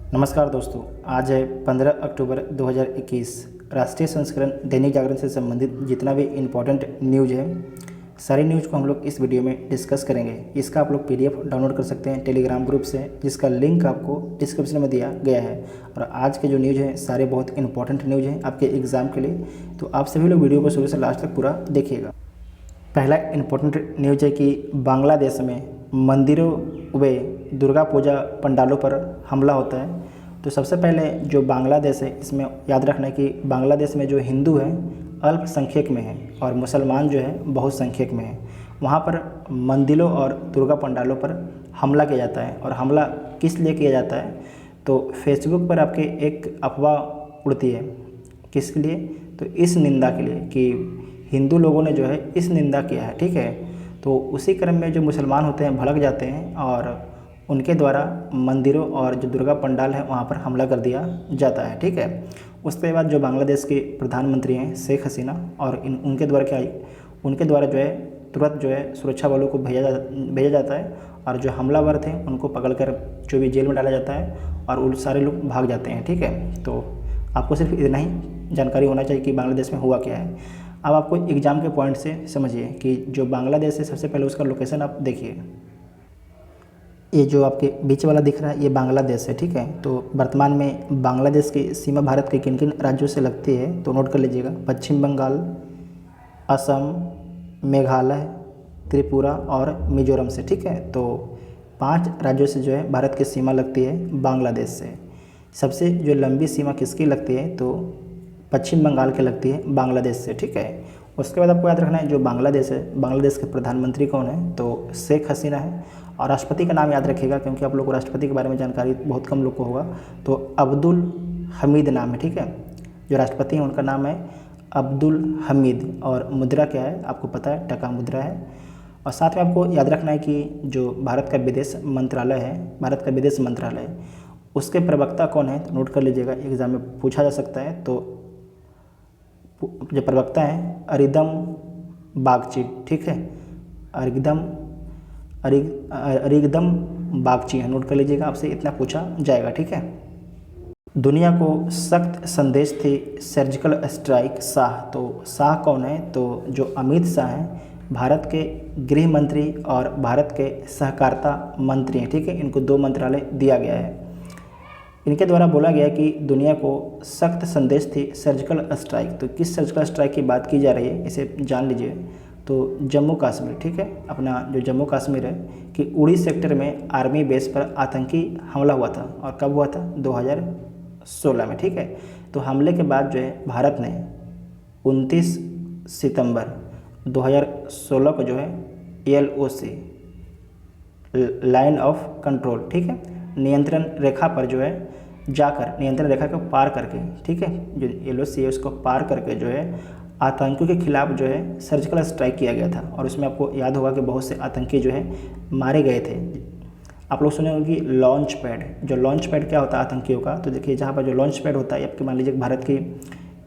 नमस्कार दोस्तों, आज है 15 अक्टूबर 2021। राष्ट्रीय संस्करण दैनिक जागरण से संबंधित जितना भी इम्पोर्टेंट न्यूज़ है, सारी न्यूज़ को हम लोग इस वीडियो में डिस्कस करेंगे। इसका आप लोग पीडीएफ डाउनलोड कर सकते हैं टेलीग्राम ग्रुप से, जिसका लिंक आपको डिस्क्रिप्शन में दिया गया है। और आज के जो न्यूज़ हैं सारे बहुत इंपॉर्टेंट न्यूज़ हैं आपके एग्ज़ाम के लिए, तो आप सभी लोग वीडियो को शुरू से लास्ट तक पूरा देखिएगा। पहला इम्पोर्टेंट न्यूज़ है कि बांग्लादेश में मंदिरों व दुर्गा पूजा पंडालों पर हमला होता है। तो सबसे पहले जो बांग्लादेश है, इसमें याद रखना है कि बांग्लादेश में जो हिंदू हैं अल्पसंख्यक में हैं और मुसलमान जो है बहुसंख्यक में हैं। वहाँ पर मंदिरों और दुर्गा पंडालों पर हमला किया जाता है। और हमला किस लिए किया जाता है, तो फेसबुक पर आपके एक अफवाह उड़ती है। किसके लिए, तो इस निंदा के लिए कि हिंदू लोगों ने जो है इस निंदा किया है, ठीक है। तो उसी क्रम में जो मुसलमान होते हैं भड़क जाते हैं और उनके द्वारा मंदिरों और जो दुर्गा पंडाल है वहाँ पर हमला कर दिया जाता है, ठीक है। उसके बाद जो बांग्लादेश के प्रधानमंत्री हैं शेख हसीना, और उनके द्वारा जो है तुरंत जो है सुरक्षा बलों को भेजा जाता है और जो हमलावर थे उनको पकड़कर जो भी जेल में डाला जाता है और उन सारे लोग भाग जाते हैं, ठीक है। तो आपको सिर्फ इतना ही जानकारी होना चाहिए कि बांग्लादेश में हुआ क्या है। अब आपको एग्ज़ाम के पॉइंट से समझिए कि जो बांग्लादेश है सबसे पहले उसका लोकेशन आप देखिए। ये जो आपके बीच वाला दिख रहा है ये बांग्लादेश है, ठीक है। तो वर्तमान में बांग्लादेश की सीमा भारत के किन किन राज्यों से लगती है, तो नोट कर लीजिएगा। पश्चिम बंगाल, असम, मेघालय, त्रिपुरा और मिजोरम से, ठीक है। तो 5 राज्यों से जो है भारत की सीमा लगती है बांग्लादेश से। सबसे जो लंबी सीमा किसकी लगती है, तो पश्चिम बंगाल की लगती है बांग्लादेश से, ठीक है। उसके बाद आपको याद रखना है जो बांग्लादेश है, बांग्लादेश के प्रधानमंत्री कौन है, तो शेख हसीना है। और राष्ट्रपति का नाम याद रखिएगा क्योंकि आप लोग को राष्ट्रपति के बारे में जानकारी बहुत कम लोग को होगा। तो अब्दुल हमीद नाम है, ठीक है। जो राष्ट्रपति हैं उनका नाम है अब्दुल हमीद। और मुद्रा क्या है आपको पता है, टका मुद्रा है। और साथ में आपको याद रखना है कि जो भारत का विदेश मंत्रालय है, भारत का विदेश मंत्रालय, उसके प्रवक्ता कौन है, तो नोट कर लीजिएगा, एग्जाम में पूछा जा सकता है। तो जो प्रवक्ता हैं अरिदम बागची, ठीक है। अरिदम बागची है, नोट कर लीजिएगा, आपसे इतना पूछा जाएगा, ठीक है। दुनिया को सख्त संदेश थी सर्जिकल स्ट्राइक शाह। तो शाह कौन है, तो जो अमित शाह हैं, भारत के गृह मंत्री और भारत के सहकारिता मंत्री हैं, ठीक है। इनको 2 मंत्रालय दिया गया है। इनके द्वारा बोला गया कि दुनिया को सख्त संदेश थी सर्जिकल स्ट्राइक। तो किस सर्जिकल स्ट्राइक की बात की जा रही है इसे जान लीजिए। तो जम्मू कश्मीर, ठीक है, अपना जो जम्मू कश्मीर है कि उड़ी सेक्टर में आर्मी बेस पर आतंकी हमला हुआ था। और कब हुआ था, 2016 में, ठीक है। तो हमले के बाद जो है भारत ने 29 सितंबर 2016 को जो है LOC लाइन ऑफ कंट्रोल, ठीक है, नियंत्रण रेखा पर जो है जाकर, नियंत्रण रेखा को पार करके, ठीक है, जो LOC है उसको पार करके जो है आतंकियों के खिलाफ जो है सर्जिकल स्ट्राइक किया गया था। और उसमें आपको याद होगा कि बहुत से आतंकी जो है मारे गए थे। आप लोग सुने होंगे लॉन्च पैड। जो लॉन्च पैड क्या होता है आतंकियों का, तो देखिए जहाँ पर जो लॉन्च पैड होता है आपके, मान लीजिए भारत की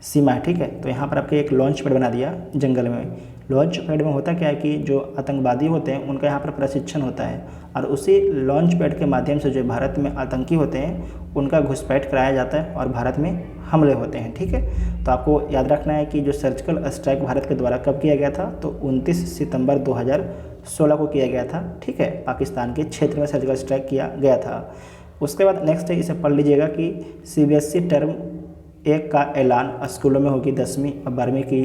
सीमा है, ठीक है। तो यहाँ पर आपके एक लॉन्च पैड बना दिया जंगल में। लॉन्च पैड में होता क्या है कि जो आतंकवादी होते हैं उनका यहाँ पर प्रशिक्षण होता है और उसी लॉन्च पैड के माध्यम से जो भारत में आतंकी होते हैं उनका घुसपैठ कराया जाता है और भारत में हमले होते हैं, ठीक है। तो आपको याद रखना है कि जो सर्जिकल स्ट्राइक भारत के द्वारा कब किया गया था, तो 29 सितंबर 2016 को किया गया था, ठीक है। पाकिस्तान के क्षेत्र में सर्जिकल स्ट्राइक किया गया था। उसके बाद नेक्स्ट है, इसे पढ़ लीजिएगा कि CBSE टर्म 1 का ऐलान, स्कूलों में होगी 10वीं और 12वीं की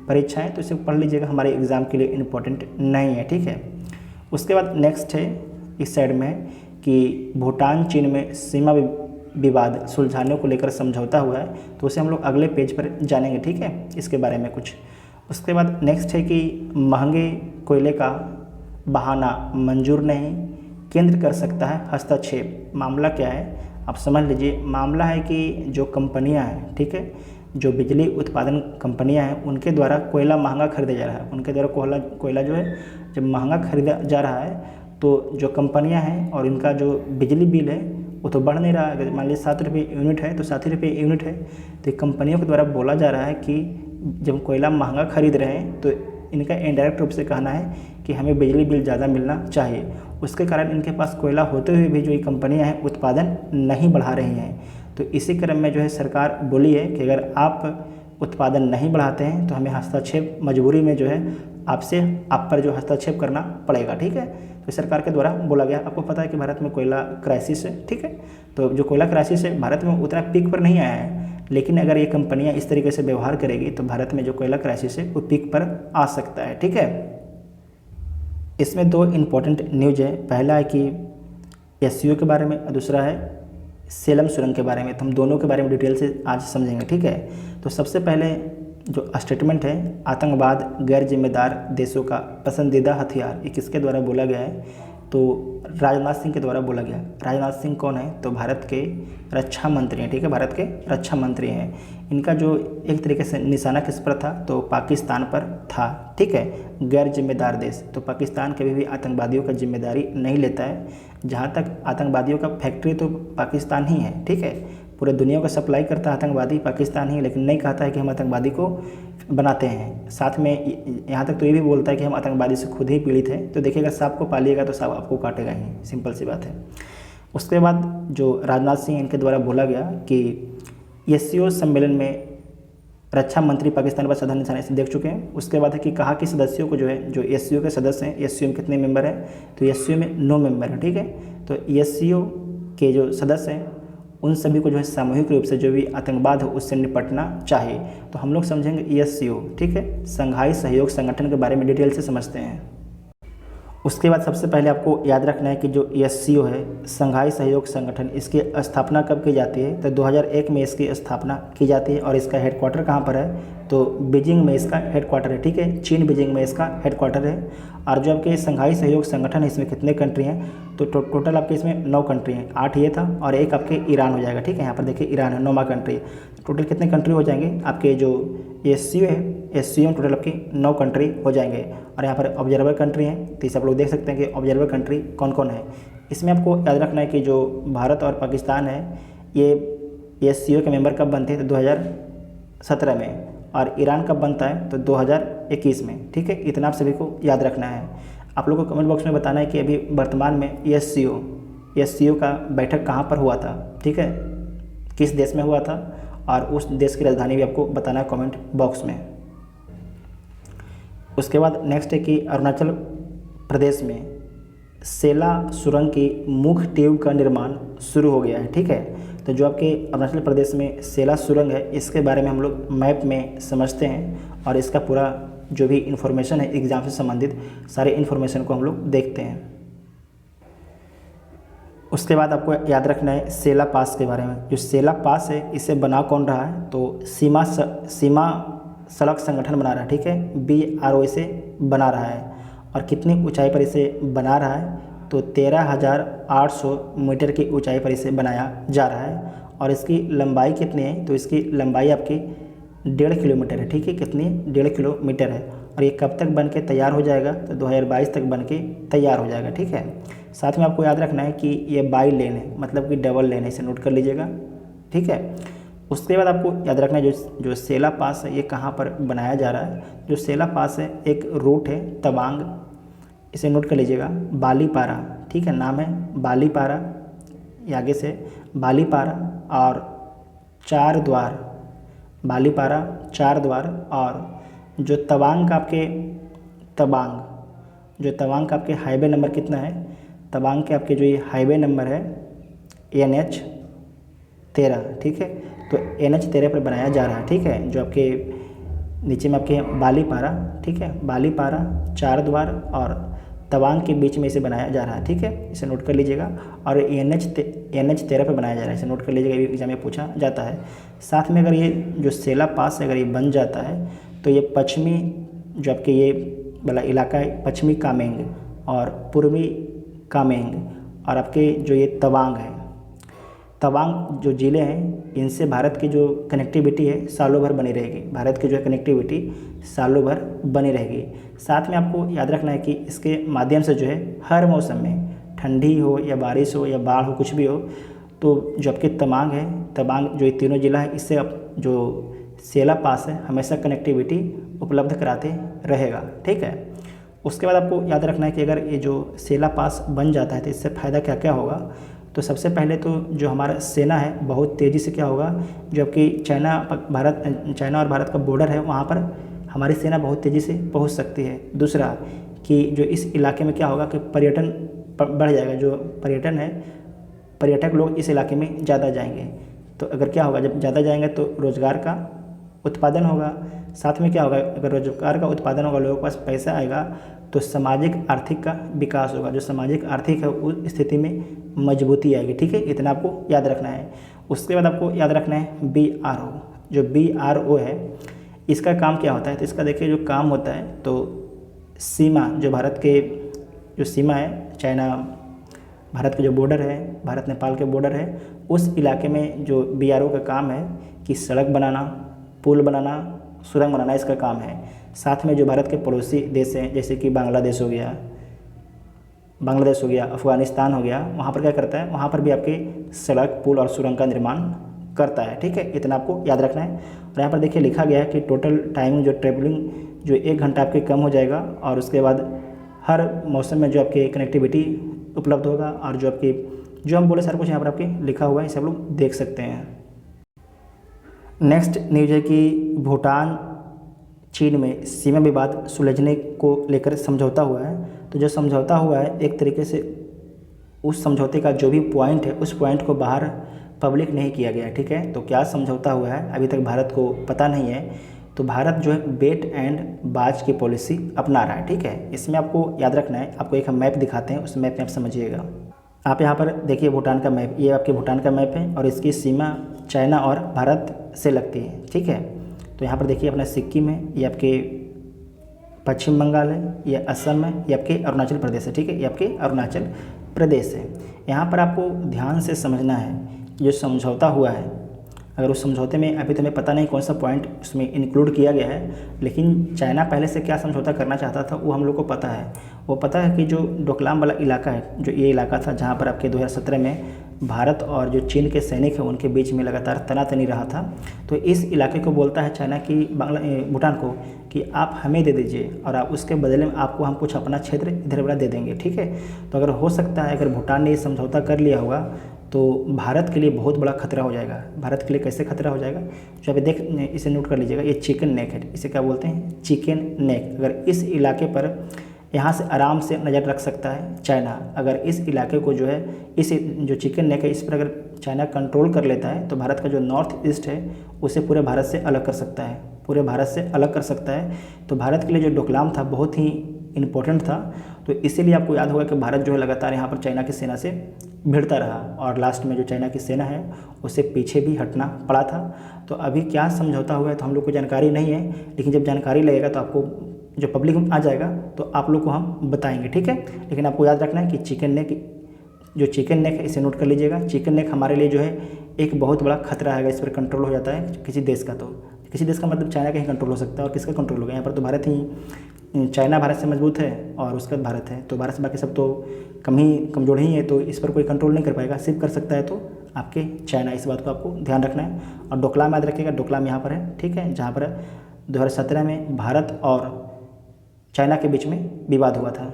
परीक्षाएं। तो इसे पढ़ लीजिएगा, हमारे एग्ज़ाम के लिए इम्पोर्टेंट नहीं है, ठीक है। उसके बाद नेक्स्ट है इस साइड में कि भूटान चीन में सीमा विवाद सुलझाने को लेकर समझौता हुआ है। तो उसे हम लोग अगले पेज पर जानेंगे, ठीक है, इसके बारे में कुछ। उसके बाद नेक्स्ट है कि महंगे कोयले का बहाना मंजूर नहीं, केंद्र कर सकता है हस्तक्षेप। मामला क्या है आप समझ लीजिए। मामला है कि जो कंपनियां हैं, ठीक है, जो बिजली उत्पादन कंपनियां हैं उनके द्वारा कोयला महंगा खरीदा जा रहा है। उनके द्वारा कोयला जो है जब महंगा खरीदा जा रहा है तो जो कंपनियां हैं और इनका जो बिजली बिल है वो तो बढ़ नहीं रहा है। अगर मान लीजिए 7 रुपये यूनिट है तो 7 रुपये यूनिट है। तो कंपनियों के द्वारा बोला जा रहा है कि जब कोयला महंगा खरीद रहे हैं तो इनका इनडायरेक्ट रूप से कहना है कि हमें बिजली बिल ज़्यादा मिलना चाहिए। उसके कारण इनके पास कोयला होते हुए भी जो ये कंपनियां हैं उत्पादन नहीं बढ़ा रही हैं। तो इसी क्रम में जो है सरकार बोली है कि अगर आप उत्पादन नहीं बढ़ाते हैं तो हमें हस्तक्षेप मजबूरी में जो है आप पर जो हस्तक्षेप करना पड़ेगा। ठीक है, तो सरकार के द्वारा बोला गया। आपको पता है कि भारत में कोयला क्राइसिस है। ठीक है, तो जो कोयला क्राइसिस है भारत में उतना पीक पर नहीं आया है, लेकिन अगर ये कंपनियां इस तरीके से व्यवहार करेगी तो भारत में जो कोयला क्राइसिस है वो पीक पर आ सकता है। ठीक है, इसमें दो इम्पोर्टेंट न्यूज है। पहला है कि एससीओ के बारे में और दूसरा है सेलम सुरंग के बारे में। तो हम दोनों के बारे में डिटेल से आज समझेंगे। ठीक है, तो सबसे पहले जो स्टेटमेंट है, आतंकवाद गैर जिम्मेदार देशों का पसंदीदा हथियार, ये किसके द्वारा बोला गया है? तो राजनाथ सिंह के द्वारा बोला गया। राजनाथ सिंह कौन है? तो भारत के रक्षा मंत्री हैं। ठीक है, भारत के रक्षा मंत्री हैं। इनका जो एक तरीके से निशाना किस पर था? तो पाकिस्तान पर था। ठीक है, गैर जिम्मेदार देश, तो पाकिस्तान कभी भी आतंकवादियों का जिम्मेदारी नहीं लेता है। जहाँ तक आतंकवादियों का फैक्ट्री तो पाकिस्तान ही है। ठीक है, पूरे दुनिया को सप्लाई करता है आतंकवादी पाकिस्तान ही, लेकिन नहीं कहता है कि हम आतंकवादी को बनाते हैं। साथ में यहाँ तक तो ये भी बोलता है कि हम आतंकवादी से खुद ही पीड़ित हैं। तो देखिएगा, सांप को पालिएगा तो सांप आपको काटेगा ही, सिंपल सी बात है। उसके बाद जो राजनाथ सिंह इनके द्वारा बोला गया कि एससीओ सम्मेलन में रक्षा मंत्री पाकिस्तान पर साधा निशाना से देख चुके हैं। उसके बाद है कि कहा कि सदस्यों को जो है, जो एससीओ के सदस्य हैं, एससीओ में कितने मेंबर हैं? तो एससीओ में 9 मेंबर हैं। ठीक है, तो एससीओ के जो सदस्य हैं उन सभी को जो है सामूहिक रूप से जो भी आतंकवाद हो उससे निपटना चाहिए। तो हम लोग समझेंगे एससीओ। ठीक है, संघाई सहयोग संगठन के बारे में डिटेल से समझते हैं। उसके बाद सबसे पहले आपको याद रखना है कि जो एससीओ है, संघाई सहयोग संगठन, इसकी स्थापना कब की जाती है? तो 2001 में इसकी स्थापना की जाती है। और इसका हेडक्वार्टर कहाँ पर है? तो बीजिंग में इसका हेडक्वार्टर है। ठीक है, चीन बीजिंग में इसका हेडक्वार्टर है। और जो आपके संघाई सहयोग संगठन है, इसमें कितने कंट्री हैं? तो टोटल आपके इसमें 9 कंट्री हैं। 8 ये था और एक आपके ईरान हो जाएगा। ठीक है, यहाँ पर देखिए ईरान है, 9वां कंट्री। टोटल कितने कंट्री हो जाएंगे? आपके जो एससीओ है, एससीओ में टोटल आपकी 9 कंट्री हो जाएंगे। और यहाँ पर ऑब्जर्वर कंट्री हैं, तो इसे आप लोग देख सकते हैं कि ऑब्जर्वर कंट्री कौन कौन है। इसमें आपको याद रखना है कि जो भारत और पाकिस्तान है, ये एससीओ के मेंबर कब बनते हैं? तो 2017 में। और ईरान कब बनता है? तो 2021 में। ठीक है, इतना आप सभी को याद रखना है। आप लोगों को कमेंट बॉक्स में बताना है कि अभी वर्तमान में एससीओ का बैठक कहाँ पर हुआ था। ठीक है, किस देश में हुआ था, और उस देश की राजधानी भी आपको बताना है कमेंट बॉक्स में। उसके बाद नेक्स्ट है कि अरुणाचल प्रदेश में सेला सुरंग की मुख्य ट्यूब का निर्माण शुरू हो गया है। ठीक है, तो जो आपके अरुणाचल प्रदेश में सेला सुरंग है, इसके बारे में हम लोग मैप में समझते हैं और इसका पूरा जो भी इन्फॉर्मेशन है एग्ज़ाम से संबंधित सारे इन्फॉर्मेशन को हम लोग देखते हैं। उसके बाद आपको याद रखना है सेला पास के बारे में। जो सेला पास है, इसे बना कौन रहा है? तो सीमा सड़क संगठन बना रहा है। ठीक है, BRO इसे बना रहा है। और कितनी ऊंचाई पर इसे बना रहा है? तो 13,800 मीटर की ऊंचाई पर इसे बनाया जा रहा है। और इसकी लंबाई कितनी है? तो इसकी लंबाई आपकी 1.5 किलोमीटर है। ठीक है, कितनी? 1.5 किलोमीटर है। और ये कब तक बन के तैयार हो जाएगा? तो 2022 तक बन के तैयार हो जाएगा। ठीक है, साथ में आपको याद रखना है कि ये बाई लेन है, मतलब कि डबल लेन है, इसे नोट कर लीजिएगा। ठीक है, उसके बाद आपको याद रखना है जो सेला पास है, ये कहाँ पर बनाया जा रहा है? जो सेला पास है, एक रूट है तवांग, इसे नोट कर लीजिएगा। बालीपारा, ठीक है, नाम है बालीपारा, ये आगे से बालीपारा और 4 द्वार, बालीपारा 4 द्वार। और जो तवांग का आपके हाईवे नंबर कितना है? तवांग के आपके जो ये हाईवे नंबर है NH 13। ठीक है, तो NH 13 पर बनाया जा रहा है। ठीक है, जो आपके नीचे में आपके बालीपारा, ठीक है, बालीपारा 4 द्वार और तवांग के बीच में इसे बनाया जा रहा है। ठीक है, इसे नोट कर लीजिएगा। और NH 13 पर बनाया जा रहा है, इसे नोट कर लीजिएगा, ये एग्जाम में पूछा जाता है। साथ में अगर ये जो सेला पास अगर ये बन जाता है तो ये पश्चिमी जो आपके ये वाला इलाका है, पश्चिमी कामेंग और पूर्वी कामेंग और आपके जो ये तवांग है, तवांग जो ज़िले हैं, इनसे भारत की जो कनेक्टिविटी है सालों भर बनी रहेगी। भारत की जो है कनेक्टिविटी सालों भर बनी रहेगी। साथ में आपको याद रखना है कि इसके माध्यम से जो है हर मौसम में, ठंडी हो या बारिश हो या बाढ़ हो, कुछ भी हो, तो जो आपके तवांग जो ये तीनों ज़िला है, इससे अब जो सेला पास है हमेशा कनेक्टिविटी उपलब्ध कराते रहेगा। ठीक है, उसके बाद आपको याद रखना है कि अगर ये जो सेला पास बन जाता है तो इससे फ़ायदा क्या क्या होगा। तो सबसे पहले तो जो हमारा सेना है बहुत तेज़ी से क्या होगा, जो आपकी चाइना और भारत का बॉर्डर है वहाँ पर हमारी सेना बहुत तेज़ी से पहुँच सकती है। दूसरा कि जो इस इलाके में क्या होगा कि पर्यटन बढ़ जाएगा, जो पर्यटन है, पर्यटक लोग इस इलाके में ज़्यादा जाएंगे। तो अगर क्या होगा, जब ज़्यादा जाएंगे तो रोज़गार का उत्पादन होगा। साथ में क्या होगा, अगर रोजगार का उत्पादन होगा, लोगों के पास पैसा आएगा तो सामाजिक आर्थिक का विकास होगा। जो सामाजिक आर्थिक है उस स्थिति में मजबूती आएगी। ठीक है, इतना आपको याद रखना है। उसके बाद आपको याद रखना है BRO। जो BRO है इसका काम क्या होता है, तो इसका देखिए जो काम होता है, तो सीमा, जो भारत के जो सीमा है, चाइना भारत के जो बॉर्डर है, भारत नेपाल के बॉर्डर है, उस इलाके में जो BRO का काम है कि सड़क बनाना, पुल बनाना, सुरंग बनाना इसका काम है। साथ में जो भारत के पड़ोसी देश हैं जैसे कि बांग्लादेश हो गया, अफ़गानिस्तान हो गया, वहाँ पर क्या करता है, वहाँ पर भी आपके सड़क, पुल और सुरंग का निर्माण करता है। ठीक है, इतना आपको याद रखना है। और यहाँ पर देखिए लिखा गया है कि टोटल टाइमिंग जो ट्रेवलिंग जो 1 घंटा आपके कम हो जाएगा, और उसके बाद हर मौसम में जो आपकी कनेक्टिविटी उपलब्ध होगा, और जो आपकी जो हम बोले सारा कुछ यहाँ पर आपके लिखा हुआ है, इसे आप लोग देख सकते हैं। नेक्स्ट न्यूज है कि भूटान चीन में सीमा विवाद सुलझने को लेकर समझौता हुआ है। तो जो समझौता हुआ है एक तरीके से उस समझौते का जो भी पॉइंट है उस पॉइंट को बाहर पब्लिक नहीं किया गया है। ठीक है, तो क्या समझौता हुआ है अभी तक भारत को पता नहीं है। तो भारत जो है वेट एंड बाज की पॉलिसी अपना रहा है। ठीक है, इसमें आपको याद रखना है, आपको एक हम मैप दिखाते हैं, उस मैप में आप समझिएगा। आप यहाँ पर देखिए भूटान का मैप, ये आपके भूटान का मैप है और इसकी सीमा चाइना और भारत से लगती है। ठीक है, तो यहाँ पर देखिए अपना सिक्किम है, ये आपके पश्चिम बंगाल है, ये असम है, ये आपके अरुणाचल प्रदेश है। ठीक है, ये आपके अरुणाचल प्रदेश है। यहाँ पर आपको ध्यान से समझना है, जो समझौता हुआ है, अगर उस समझौते में अभी तो हमें पता नहीं कौन सा पॉइंट उसमें इंक्लूड किया गया है, लेकिन चाइना पहले से क्या समझौता करना चाहता था वो हम लोग को पता है। वो पता है कि जो डोकलाम वाला इलाका है, जो ये इलाका था जहाँ पर आपके 2017 में भारत और जो चीन के सैनिक हैं उनके बीच में लगातार तनातनी रहा था, तो इस इलाके को बोलता है चाइना की भूटान को कि आप हमें दे दीजिए और आप उसके बदले में आपको हम कुछ अपना क्षेत्र इधर वाला दे देंगे। ठीक है, तो अगर हो सकता है अगर भूटान ने ये समझौता कर लिया होगा तो भारत के लिए बहुत बड़ा खतरा हो जाएगा। भारत के लिए कैसे खतरा हो जाएगा, जो अभी देख इसे नोट कर लीजिएगा, ये चिकन नेक है, इसे क्या बोलते हैं, चिकन नेक। अगर इस इलाके पर यहाँ से आराम से नज़र रख सकता है चाइना, अगर इस इलाके को जो है, इस जो चिकन नेक है इस पर अगर चाइना कंट्रोल कर लेता है तो भारत का जो नॉर्थ ईस्ट है उसे पूरे भारत से अलग कर सकता है, पूरे भारत से अलग कर सकता है। तो भारत के लिए जो डोकलाम था बहुत ही इम्पोर्टेंट था। तो इसीलिए आपको याद होगा कि भारत जो है लगातार यहाँ पर चाइना की सेना से भिड़ता रहा और लास्ट में जो चाइना की सेना है उसे पीछे भी हटना पड़ा था। तो अभी क्या समझौता हुआ है तो हम लोग को जानकारी नहीं है, लेकिन जब जानकारी लगेगा तो आपको जो पब्लिक में आ जाएगा तो आप लोग को हम बताएंगे। ठीक है, लेकिन आपको याद रखना है कि चिकन नेक, जो चिकन नेक है इसे नोट कर लीजिएगा। चिकन नेक हमारे लिए जो है एक बहुत बड़ा खतरा है, इस पर कंट्रोल हो जाता है किसी देश का, तो किसी देश का मतलब चाइना का ही कंट्रोल हो सकता है। और किसका कंट्रोल होगा, यहाँ पर तो भारत ही, चाइना भारत से मजबूत है और उसके बाद भारत है, तो भारत से बाकी सब तो कमज़ोर ही है, तो इस पर कोई कंट्रोल नहीं कर पाएगा। सिर्फ कर सकता है तो आपके चाइना, इस बात को आपको ध्यान रखना है। और डोकलाम याद रखिएगा, डोकलाम यहाँ पर है। ठीक है, जहाँ पर 2017 में भारत और चाइना के बीच में विवाद हुआ था।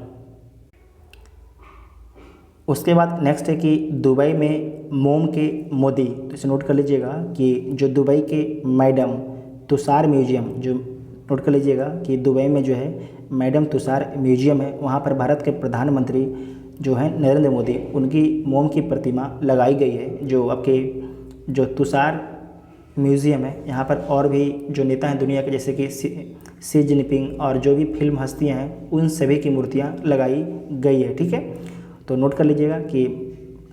उसके बाद नेक्स्ट है कि दुबई में मोम के मोदी, तो इसे नोट कर लीजिएगा कि जो दुबई के मैडम तुषार म्यूजियम, जो नोट कर लीजिएगा कि दुबई में जो है मैडम तुषार म्यूजियम है, वहाँ पर भारत के प्रधानमंत्री जो हैं नरेंद्र मोदी, उनकी मोम की प्रतिमा लगाई गई है। जो आपके जो तुषार म्यूज़ियम है, यहाँ पर और भी जो नेता हैं दुनिया के जैसे कि सी जिनपिंग और जो भी फिल्म हस्तियाँ हैं उन सभी की मूर्तियाँ लगाई गई है। ठीक है, तो नोट कर लीजिएगा कि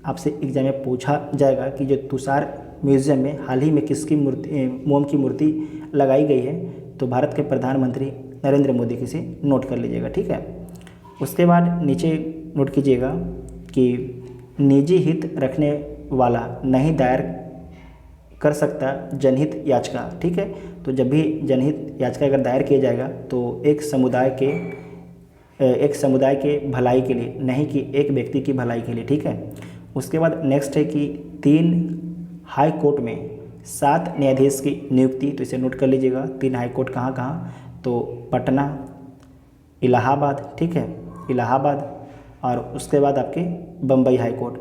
आपसे एग्जाम में पूछा जाएगा कि जो तुषार म्यूज़ियम में हाल ही में किसकी मूर्ति, मोम की मूर्ति लगाई गई है, तो भारत के प्रधानमंत्री नरेंद्र मोदी की से नोट कर लीजिएगा। ठीक है, उसके बाद नीचे नोट कीजिएगा कि निजी हित रखने वाला नहीं दायर कर सकता जनहित याचिका। ठीक है, तो जब भी जनहित याचिका अगर दायर किया जाएगा तो एक समुदाय के भलाई के लिए, नहीं कि एक व्यक्ति की भलाई के लिए। ठीक है, उसके बाद नेक्स्ट है कि 3 हाई कोर्ट में 7 न्यायाधीश की नियुक्ति, तो इसे नोट कर लीजिएगा। 3 हाई कोर्ट कहाँ कहाँ, तो पटना, इलाहाबाद, ठीक है, इलाहाबाद, और उसके बाद आपके बम्बई हाई कोर्ट।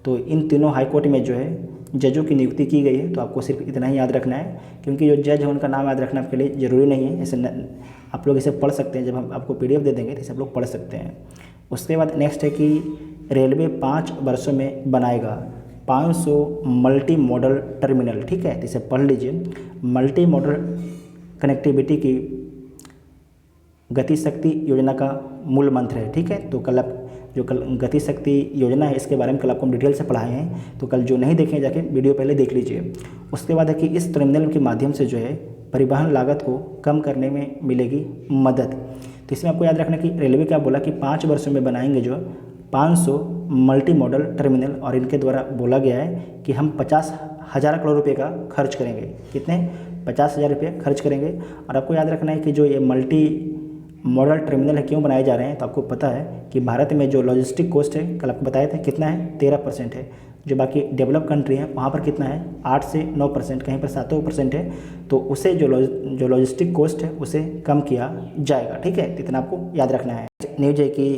तो इन तीनों हाई कोर्ट में जो है जजों की नियुक्ति की गई है। तो आपको सिर्फ इतना ही याद रखना है, क्योंकि जो जज है उनका नाम याद रखना आपके लिए ज़रूरी नहीं है। ऐसे आप लोग इसे पढ़ सकते हैं, जब हम आपको PDF दे देंगे तो इसे आप लोग पढ़ सकते हैं। उसके बाद नेक्स्ट है कि रेलवे 5 वर्षों में बनाएगा 500 मल्टी मॉडल टर्मिनल, ठीक है। तो इसे पढ़ लीजिए। मल्टी मॉडल कनेक्टिविटी की गति शक्ति योजना का मूल मंत्र है, ठीक है। तो कल गति शक्ति योजना है, इसके बारे में कल आपको हम डिटेल से पढ़ाए हैं। तो कल जो नहीं देखें जाके वीडियो पहले देख लीजिए। उसके बाद है कि इस टर्मिनल के माध्यम से जो है परिवहन लागत को कम करने में मिलेगी मदद। तो इसमें आपको याद रखना कि रेलवे क्या बोला कि 5 वर्षों में बनाएंगे जो 500 मल्टी मॉडल टर्मिनल, और इनके द्वारा बोला गया है कि हम 50,000 करोड़ रुपये का खर्च करेंगे। कितने? 50,000 रुपये खर्च करेंगे। और आपको याद रखना है कि जो ये मल्टी मॉडल टर्मिनल है क्यों बनाए जा रहे हैं, तो आपको पता है कि भारत में जो लॉजिस्टिक कॉस्ट है कल आपको बताए थे कितना है, 13% है। जो बाकी डेवलप कंट्री हैं वहाँ पर कितना है, 8 से 9%, कहीं पर 7% है। तो उसे जो लॉजिस्टिक कॉस्ट है उसे कम किया जाएगा, ठीक है। इतना आपको याद रखना है। न्यूज है कि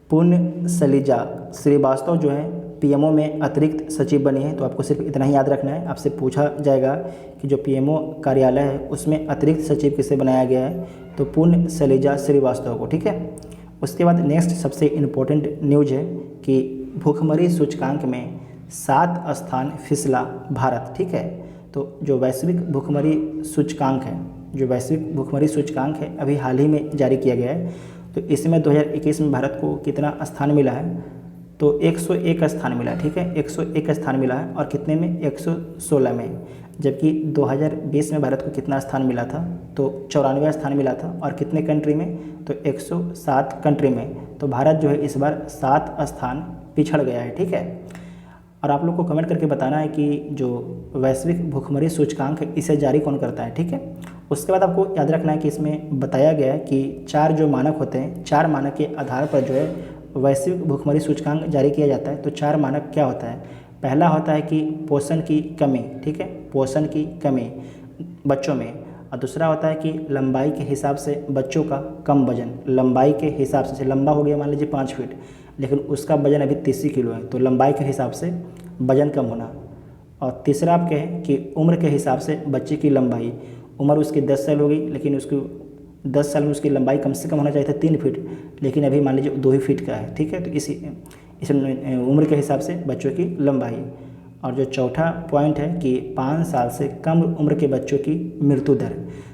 पुण्य सलीजा श्रीवास्तव जो है PMO में अतिरिक्त सचिव बनी है। तो आपको सिर्फ इतना ही याद रखना है। आपसे पूछा जाएगा कि जो PMO कार्यालय है उसमें अतिरिक्त सचिव किसे बनाया गया है, तो पुण्य सलीजा श्रीवास्तव को, ठीक है। उसके बाद नेक्स्ट सबसे इम्पोर्टेंट न्यूज है कि भूखमरी सूचकांक में 7 स्थान फिसला भारत, ठीक है। तो जो वैश्विक भूखमरी सूचकांक है अभी हाल ही में जारी किया गया है। तो इसमें 2021 में भारत को कितना स्थान मिला है, तो 101 स्थान मिला है, ठीक है। 101 स्थान मिला है, और कितने में, 116 में। जबकि 2020 में भारत को कितना स्थान मिला था, तो 94 स्थान मिला था, और कितने कंट्री में, तो 107 कंट्री में। तो भारत जो है इस बार 7 स्थान पिछड़ गया है, ठीक है। और आप लोग को कमेंट करके बताना है कि जो वैश्विक भूखमरी सूचकांक है इसे जारी कौन करता है, ठीक है। उसके बाद आपको याद रखना है कि इसमें बताया गया है कि 4 जो मानक होते हैं, 4 मानक के आधार पर जो है वैश्विक भूखमरी सूचकांक जारी किया जाता है। तो 4 मानक क्या होता है, पहला होता है कि पोषण की कमी, ठीक है, पोषण की कमी बच्चों में। और दूसरा होता है कि लंबाई के हिसाब से बच्चों का कम वजन, लंबाई के हिसाब से लंबा हो गया मान लीजिए 5 फीट, लेकिन उसका वजन अभी 30 किलो है, तो लंबाई के हिसाब से वजन कम होना। और तीसरा आप कहें कि उम्र के हिसाब से बच्चे की लंबाई, उम्र उसकी 10 साल होगी, लेकिन उसकी 10 साल में उसकी लंबाई कम से कम होना चाहिए था 3 फीट, लेकिन अभी मान लीजिए 2 ही फीट का है, ठीक है। तो इस उम्र के हिसाब से बच्चों की लंबाई। और जो चौथा पॉइंट है कि 5 साल से कम उम्र के बच्चों की मृत्यु दर।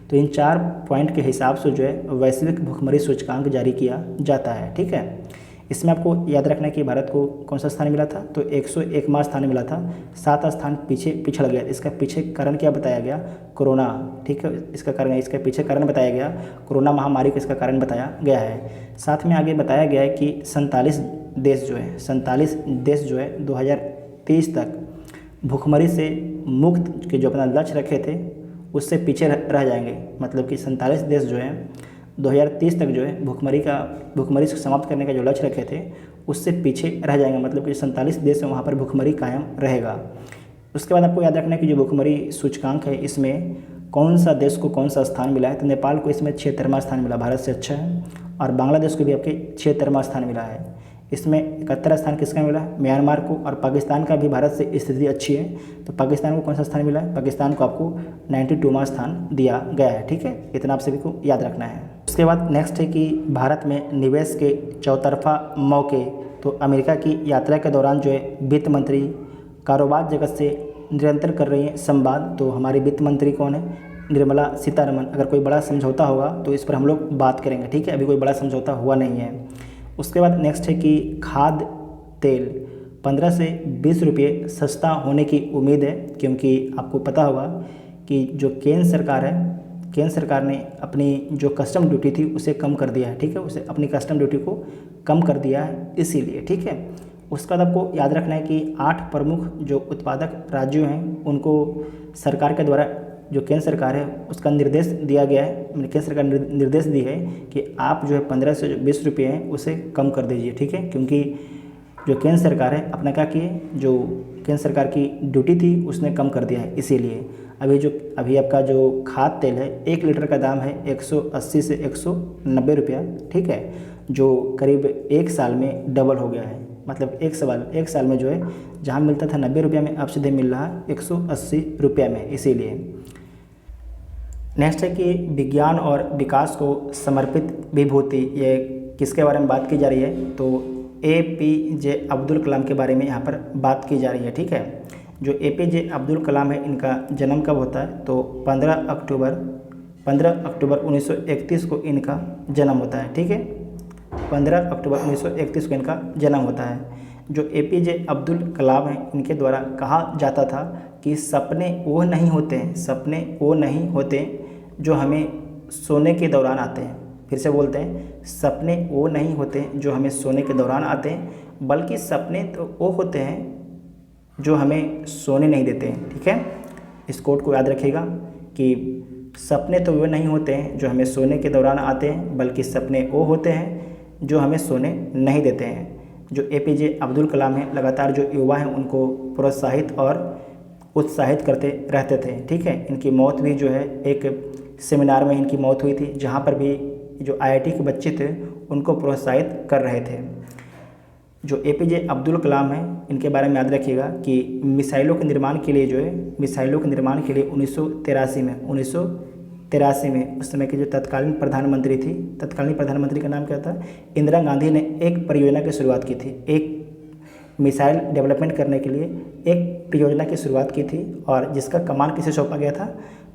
तो इन 4 पॉइंट के हिसाब से जो है वैश्विक भूखमरी सूचकांक जारी किया जाता है, ठीक है। इसमें आपको याद रखना है कि भारत को कौन सा स्थान मिला था, तो 101वां स्थान मिला था, 7 स्थान पीछे पिछड़ गया। इसका पीछे कारण क्या बताया गया, कोरोना, ठीक है। इसका पीछे कारण बताया गया कोरोना महामारी का, इसका कारण बताया गया है। साथ में आगे बताया गया है कि 47 देश जो है 2023 तक भूखमरी से मुक्त के जो अपना लक्ष्य रखे थे उससे पीछे रह जाएंगे। मतलब कि 47 देश जो हैं 2030 तक जो है भूखमरी से समाप्त करने का जो लक्ष्य रखे थे उससे पीछे रह जाएंगे। मतलब कि 47 देश है वहाँ पर भूखमरी कायम रहेगा। उसके बाद आपको याद रखना है कि जो भूखमरी सूचकांक है इसमें कौन सा देश को कौन सा स्थान मिला है, तो नेपाल को इसमें 76वां स्थान मिला, भारत से अच्छा है। और बांग्लादेश को भी आपके 76वां स्थान मिला है। इसमें 71 स्थान किसका मिला, म्यांमार को। और पाकिस्तान का भी भारत से स्थिति अच्छी है, तो पाकिस्तान को कौन सा स्थान मिला है, पाकिस्तान को आपको 92वां स्थान दिया गया है, ठीक है। इतना आप सभी को याद रखना है। उसके बाद नेक्स्ट है कि भारत में निवेश के चौतरफा मौके। तो अमेरिका की यात्रा के दौरान जो है वित्त मंत्री कारोबार जगत से निरंतर कर रही हैं संवाद। तो हमारी वित्त मंत्री कौन है, निर्मला सीतारमण। अगर कोई बड़ा समझौता होगा तो इस पर हम लोग बात करेंगे, ठीक है। अभी कोई बड़ा समझौता हुआ नहीं है। उसके बाद नेक्स्ट है कि खाद्य तेल 15 से 20 रुपये सस्ता होने की उम्मीद है, क्योंकि आपको पता होगा कि जो केंद्र सरकार ने अपनी जो कस्टम ड्यूटी थी उसे कम कर दिया है, ठीक है। उसे अपनी कस्टम ड्यूटी को कम कर दिया है इसीलिए, ठीक है। उसका बाद आपको याद रखना है कि 8 प्रमुख जो उत्पादक राज्यों हैं उनको सरकार के द्वारा, जो केंद्र सरकार है उसका निर्देश दिया गया है, केंद्र सरकार निर्देश दी है कि आप जो है 15 से 20 रुपये हैं उसे कम कर दीजिए, ठीक है। क्योंकि जो केंद्र सरकार है अपना क्या किए, जो केंद्र सरकार की ड्यूटी थी उसने कम कर दिया है, इसीलिए अभी आपका जो खाद्य तेल है 1 लीटर का दाम है 180 से 190 रुपया, ठीक है, जो करीब 1 साल में डबल हो गया है। मतलब एक साल में जो है जहाँ मिलता था 90 रुपया में अब सीधे मिल रहा है 180 रुपया में, इसीलिए। नेक्स्ट है कि विज्ञान और विकास को समर्पित विभूति, ये किसके बारे में बात की जा रही है, तो APJ अब्दुल कलाम के बारे में यहाँ पर बात की जा रही है, ठीक है। जो APJ अब्दुल कलाम है इनका जन्म कब होता है, तो 15 अक्टूबर 1931 को इनका जन्म होता है, ठीक है। 15 अक्टूबर 1931 को इनका जन्म होता है। जो APJ अब्दुल कलाम है इनके द्वारा कहा जाता था कि सपने वो नहीं होते जो हमें सोने के दौरान आते हैं। फिर से बोलते हैं, सपने वो नहीं होते जो हमें सोने के दौरान आते हैं, बल्कि सपने तो वो होते हैं जो हमें सोने नहीं देते हैं, ठीक है। इस कोट को याद रखिएगा कि सपने तो वो नहीं होते हैं जो हमें सोने के दौरान आते हैं, बल्कि सपने वो होते हैं जो हमें सोने नहीं देते हैं। जो APJ अब्दुल कलाम हैं लगातार जो युवा हैं उनको प्रोत्साहित और उत्साहित करते रहते थे, ठीक है। इनकी मौत भी जो है एक सेमिनार में इनकी मौत हुई थी, जहाँ पर भी जो IIT के बच्चे थे उनको प्रोत्साहित कर रहे थे। जो APJ अब्दुल कलाम हैं इनके बारे में याद रखिएगा कि मिसाइलों के निर्माण के लिए 1983 में उस समय की जो तत्कालीन प्रधानमंत्री का नाम क्या था, इंदिरा गांधी ने एक परियोजना की शुरुआत की थी। एक मिसाइल डेवलपमेंट करने के लिए एक परियोजना की शुरुआत की थी, और जिसका कमान किसे सौंपा गया था,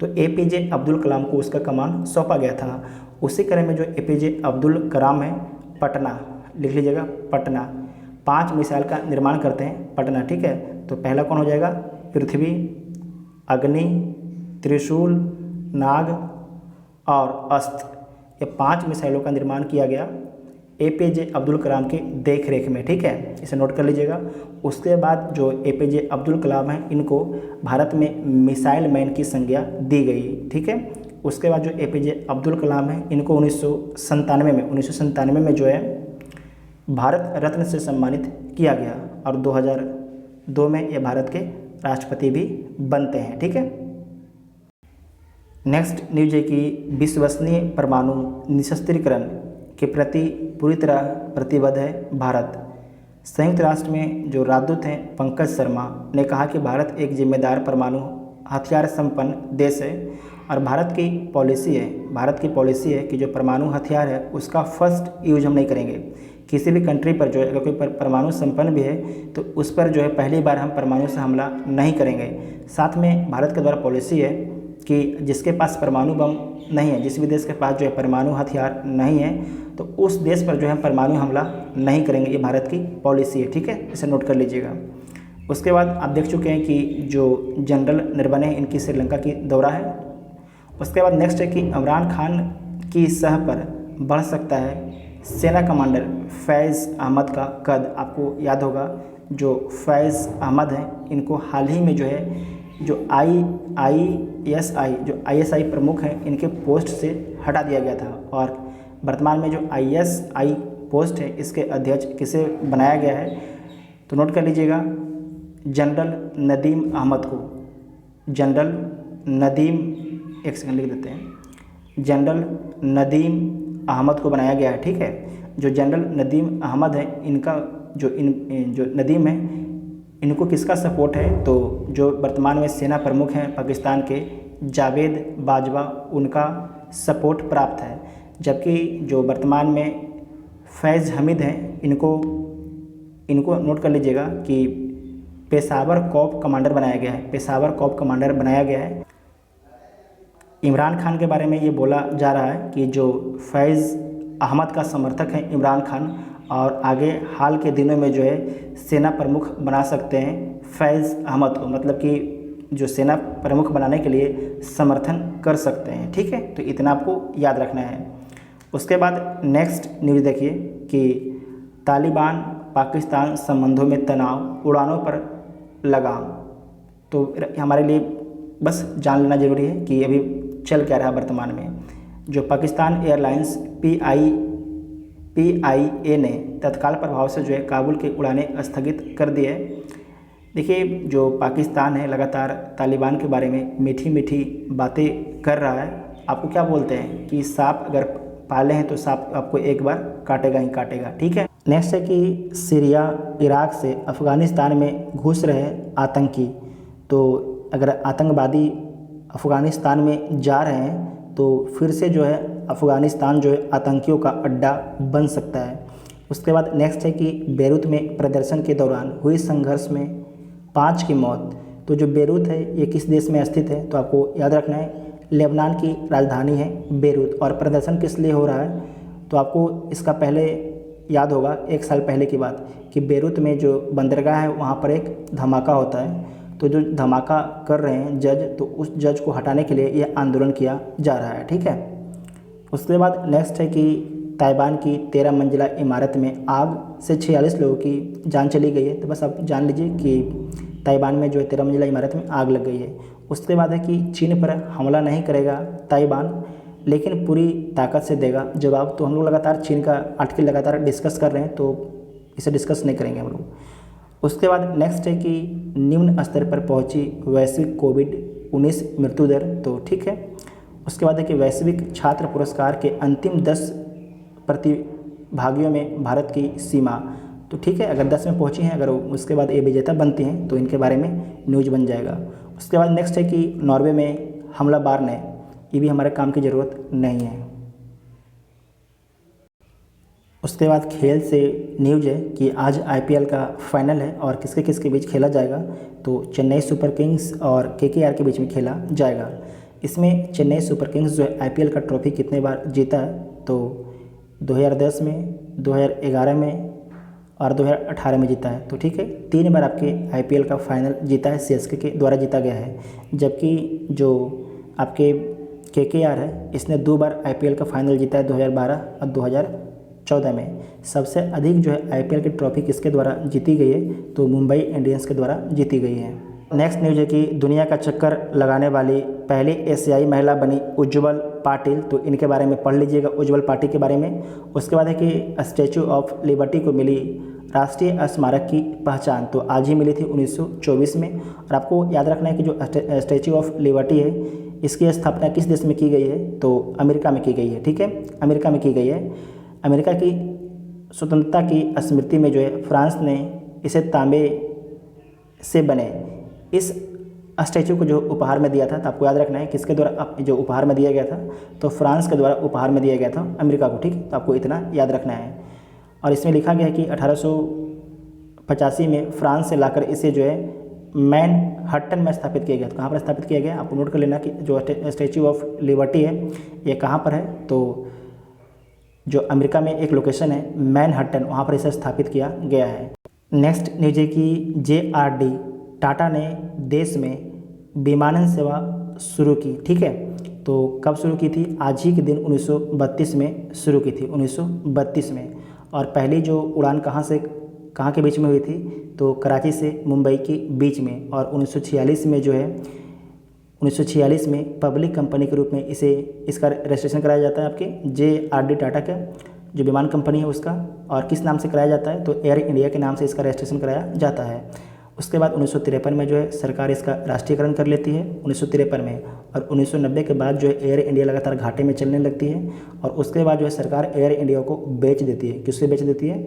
तो APJ अब्दुल कलाम को उसका कमान सौंपा गया था। उसी क्रम में जो APJ अब्दुल कलाम है पटना, लिख लीजिएगा पटना, 5 मिसाइल का निर्माण करते हैं पटना, ठीक है। तो पहला कौन हो जाएगा, पृथ्वी, अग्नि, त्रिशूल, नाग और अस्त्र, ये 5 मिसाइलों का निर्माण किया गया APJ अब्दुल कलाम के देख रेख में, ठीक है, इसे नोट कर लीजिएगा। उसके बाद जो APJ अब्दुल कलाम है इनको भारत में मिसाइल मैन की संज्ञा दी गई, ठीक है। उसके बाद जो APJ अब्दुल कलाम है इनको 1997 में जो है भारत रत्न से सम्मानित किया गया, और 2002 में ये भारत के राष्ट्रपति भी बनते हैं, ठीक है। नेक्स्ट न्यूज है कि विश्वसनीय परमाणु निशस्त्रीकरण के प्रति पूरी तरह प्रतिबद्ध है भारत। संयुक्त राष्ट्र में जो राजदूत हैं पंकज शर्मा ने कहा कि भारत एक जिम्मेदार परमाणु हथियार संपन्न देश है, और भारत की पॉलिसी है कि जो परमाणु हथियार है उसका फर्स्ट यूज हम नहीं करेंगे। किसी भी कंट्री पर जो है अगर कोई परमाणु संपन्न भी है तो उस पर जो है पहली बार हम परमाणु से हमला नहीं करेंगे। साथ में भारत के द्वारा पॉलिसी है कि जिसके पास परमाणु बम नहीं है, जिस भी देश के पास जो है परमाणु हथियार नहीं है, तो उस देश पर जो है परमाणु हमला नहीं करेंगे। ये भारत की पॉलिसी है, ठीक है, इसे नोट कर लीजिएगा। उसके बाद आप देख चुके हैं कि जो जनरल नरवणे इनकी श्रीलंका की दौरा है। उसके बाद नेक्स्ट है कि इमरान खान की सह पर बढ़ सकता है सेना कमांडर फैज़ अहमद का कद। आपको याद होगा जो फैज़ अहमद हैं इनको हाल ही में जो है जो ISI प्रमुख हैं इनके पोस्ट से हटा दिया गया था, और वर्तमान में जो ISI पोस्ट है इसके अध्यक्ष किसे बनाया गया है, तो नोट कर लीजिएगा जनरल नदीम अहमद को। जनरल नदीम, एक सेकंड लिख देते हैं, जनरल नदीम अहमद को बनाया गया है, ठीक है। जो जनरल नदीम अहमद है इनका जो नदीम है इनको किसका सपोर्ट है, तो जो वर्तमान में सेना प्रमुख हैं पाकिस्तान के जावेद बाजवा उनका सपोर्ट प्राप्त है। जबकि जो वर्तमान में फैज़ हमीद हैं इनको नोट कर लीजिएगा कि पेशावर कॉप कमांडर बनाया गया है। इमरान खान के बारे में ये बोला जा रहा है कि जो फैज़ अहमद का समर्थक है इमरान खान, और आगे हाल के दिनों में जो है सेना प्रमुख बना सकते हैं फैज़ अहमद को, मतलब कि जो सेना प्रमुख बनाने के लिए समर्थन कर सकते हैं, ठीक है। तो इतना आपको याद रखना है। उसके बाद नेक्स्ट न्यूज़ देखिए कि तालिबान पाकिस्तान संबंधों में तनाव, उड़ानों पर लगाम। तो हमारे लिए बस जान लेना ज़रूरी है कि अभी चल क्या रहा वर्तमान में। जो पाकिस्तान एयरलाइंस PIA ने तत्काल प्रभाव से जो है काबुल की उड़ानें स्थगित कर दी है। देखिए, जो पाकिस्तान है लगातार तालिबान के बारे में मीठी मीठी बातें कर रहा है। आपको क्या बोलते हैं कि सांप अगर पाले हैं तो सांप आपको एक बार काटेगा ही काटेगा, ठीक है। नेक्स्ट है कि सीरिया इराक से अफ़गानिस्तान में घुस रहे आतंकी, तो अगर आतंकवादी अफ़गानिस्तान में जा रहे हैं तो फिर से जो है अफ़गानिस्तान जो है आतंकियों का अड्डा बन सकता है। उसके बाद नेक्स्ट है कि बेरूत में प्रदर्शन के दौरान हुए संघर्ष में 5 की मौत। तो जो बेरूत है ये किस देश में स्थित है, तो आपको याद रखना है लेबनान की राजधानी है बेरूत। और प्रदर्शन किस लिए हो रहा है, तो आपको इसका पहले याद होगा 1 साल पहले की बात कि बेरूत में जो बंदरगाह है वहाँ पर एक धमाका होता है। तो जो धमाका कर रहे हैं जज, तो उस जज को हटाने के लिए यह आंदोलन किया जा रहा है, ठीक है। उसके बाद नेक्स्ट है कि ताइवान की 13 मंजिला इमारत में आग से 46 लोगों की जान चली गई है। तो बस आप जान लीजिए कि ताइवान में जो है 13 मंजिला इमारत में आग लग गई है। उसके बाद है कि चीन पर हमला नहीं करेगा ताइवान, लेकिन पूरी ताकत से देगा जवाब। तो हम लोग लगातार चीन का आर्टिकल लगातार डिस्कस कर रहे हैं, तो इसे डिस्कस नहीं करेंगे हम लोग। उसके बाद नेक्स्ट है कि निम्न स्तर पर पहुंची वैश्विक कोविड-19 मृत्यु दर, तो ठीक है। उसके बाद है कि वैश्विक छात्र पुरस्कार के अंतिम 10 प्रतिभागियों में भारत की सीमा, तो ठीक है। अगर 10 में पहुंची हैं, अगर उसके बाद ये विजेता बनती हैं तो इनके बारे में न्यूज बन जाएगा। उसके बाद नेक्स्ट है कि नॉर्वे में हमलावर ने, ये भी हमारे काम की ज़रूरत नहीं है। उसके बाद खेल से न्यूज है कि आज आईपीएल का फाइनल है और किसके किसके बीच खेला जाएगा, तो चेन्नई सुपर किंग्स और केकेआर के बीच में खेला जाएगा। इसमें चेन्नई सुपर किंग्स जो है आईपीएल का ट्रॉफी कितने बार जीता है, तो 2010 में, 2011 में और 2018 में जीता है। तो ठीक है, 3 बार आपके आईपीएल का फाइनल जीता है, सीएसके के द्वारा जीता गया है। जबकि जो आपके केकेआर है इसने 2 बार आईपीएल का फाइनल जीता है, 2012 और 2014 में। सबसे अधिक जो है आईपीएल की ट्रॉफी किसके द्वारा जीती गई है, तो मुंबई इंडियंस के द्वारा जीती गई है। नेक्स्ट न्यूज है कि दुनिया का चक्कर लगाने वाली पहली एशियाई महिला बनी उज्ज्वल पाटिल, तो इनके बारे में पढ़ लीजिएगा, उज्ज्वल पाटिल के बारे में। उसके बाद है कि स्टैचू ऑफ लिबर्टी को मिली राष्ट्रीय स्मारक की पहचान, तो आज ही मिली थी 1924 में। और आपको याद रखना है कि जो स्टैचू ऑफ लिबर्टी है इसकी स्थापना किस देश में की गई है, तो अमेरिका में की गई है, ठीक है, अमेरिका में की गई है। अमेरिका की स्वतंत्रता की स्मृति में जो है फ्रांस ने इसे तांबे से बने इस स्टैचू को जो उपहार में दिया था। तो आपको याद रखना है किसके द्वारा जो उपहार में दिया गया था, तो फ्रांस के द्वारा उपहार में दिया गया था अमेरिका को, ठीक। तो आपको इतना याद रखना है। और इसमें लिखा गया है कि 1885 में फ्रांस से लाकर इसे जो है मैनहट्टन में स्थापित किया गया। तो कहाँ पर स्थापित किया गया, आपको नोट कर लेना कि जो स्टैचू ऑफ लिबर्टी है ये कहाँ पर है, तो जो अमेरिका में एक लोकेशन है मैनहट्टन, वहाँ पर इसे स्थापित किया गया है। नेक्स्ट न्यूज है कि JRD टाटा ने देश में विमानन सेवा शुरू की, ठीक है। तो कब शुरू की थी, आज ही के दिन 1932 में शुरू की थी, 1932 में। और पहली जो उड़ान कहाँ के बीच में हुई थी, तो कराची से मुंबई के बीच में। और 1946 में जो है 1946 में पब्लिक कंपनी के रूप में इसका रजिस्ट्रेशन कराया जाता है आपके JRD टाटा का जो विमान कंपनी है उसका। और किस नाम से कराया जाता है, तो एयर इंडिया के नाम से इसका रजिस्ट्रेशन कराया जाता है। उसके बाद 1953 में जो है सरकार इसका राष्ट्रीयकरण कर लेती है 1953 में। और 1990 के बाद जो है एयर इंडिया लगातार घाटे में चलने लगती है। और उसके बाद जो है सरकार एयर इंडिया को बेच देती है। किससे बेच देती है,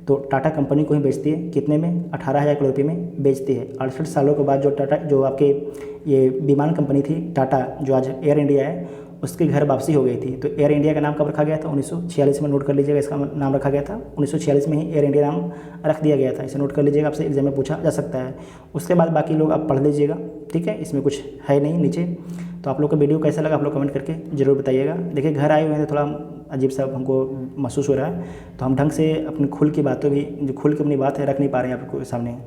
तो टाटा कंपनी को ही बेचती है। कितने में, 18,000 करोड़ रुपये में बेचती है। 68 सालों के बाद जो टाटा जो आपके ये विमान कंपनी थी टाटा, जो आज एयर इंडिया है, उसकी घर वापसी हो गई थी। तो एयर इंडिया का नाम कब रखा गया था, 1946 में। नोट कर लीजिएगा, इसका नाम रखा गया था 1946 में ही एयर इंडिया नाम रख दिया गया था। इसे नोट कर लीजिएगा, आपसे एग्जाम में पूछा जा सकता है। उसके बाद बाकी लोग आप पढ़ लीजिएगा, ठीक है, इसमें कुछ है नहीं नीचे। तो आप लोग का वीडियो कैसा लगा आप लोग कमेंट करके ज़रूर बताइएगा। देखिए घर आए हुए हैं तो थोड़ा अजीब सा हमको महसूस हो रहा है, तो हम ढंग से अपनी खुल की बातें भी जो खुल के अपनी बात है रख नहीं पा रहे हैं आपको सामने।